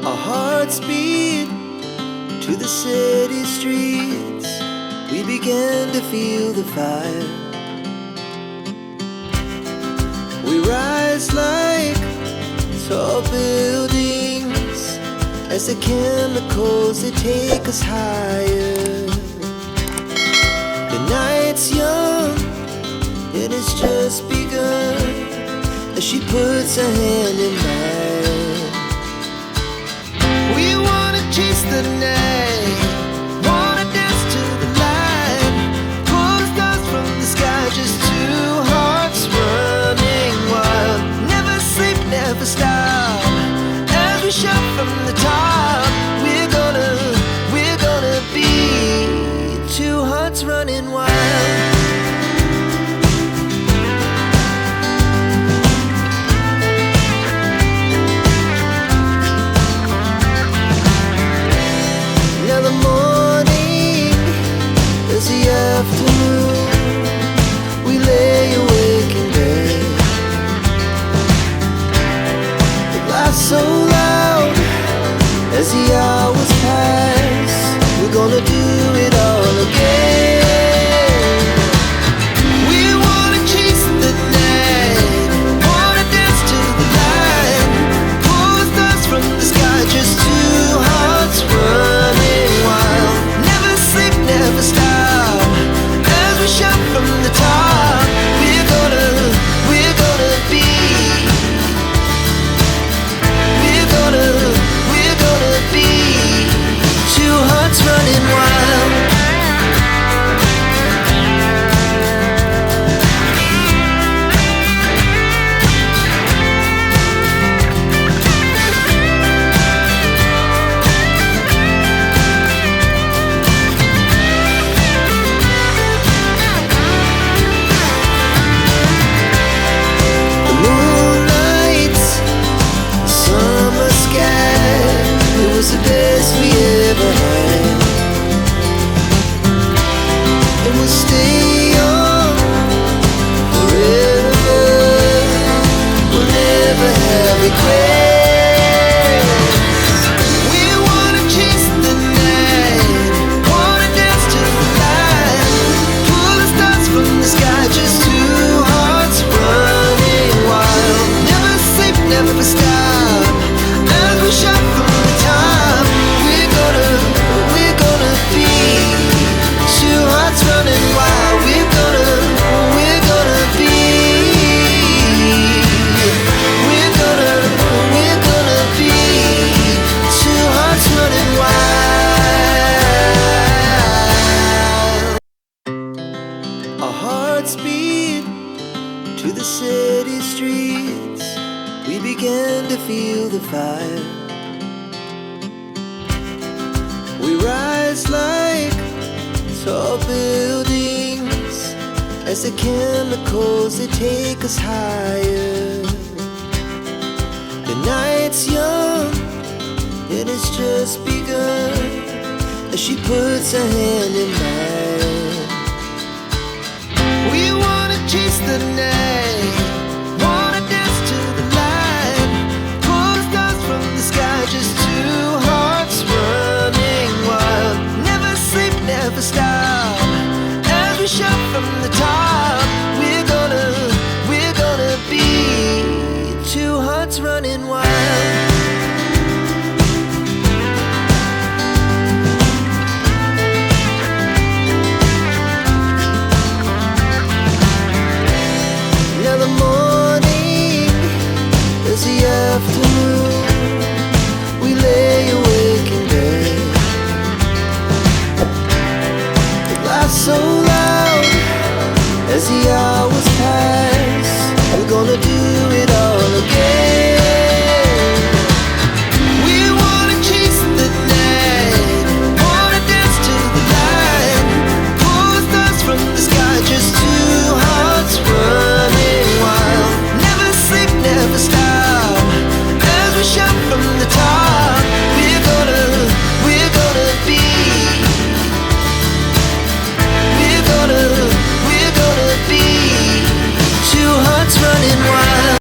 Our hearts beat to the city streets. We began to feel the fire. We rise like tall buildings as the chemicals, they take us higher. The night's young, it has just begun, as she puts her hand in mine. We wanna chase the night, wanna dance to the light, pull the stars from the sky, just two hearts running wild. Never sleep, never stop, as we shout from the top. We're gonna be two hearts running wild. Now the morning is the afternoon. We lay awake in bed. The laughs so loud as the hours pass. We're gonna do it all again. We wanna chase the night, wanna dance to the light, pull the stars from the sky, just two hearts running wild. Never sleep, never stop, as we shout from the top. We're gonna be. We're gonna be two hearts running wild. The moonlight, summer sky, it was the best we ever had. And we'll stay on forever. We'll never have regrets. We wanna chase the night, wanna dance to the light, pull the stars from the sky, just two hearts running wild. Never sleep, never stop, as we shout from the top. We're gonna be two hearts running wild. We're gonna be. We're gonna be two hearts running wild. Our hearts beat to the city streets. We began to feel the fire. We rise like tall buildings as the chemicals, they take us higher. The night's young, it has just begun, as she puts her hand in mine. We wanna chase the night, wanna dance to the light, pull the stars from the sky, just two hearts running wild. Never sleep, never stop, as we shout from the top. We're gonna be two hearts running wild. Now the morning is the afternoon.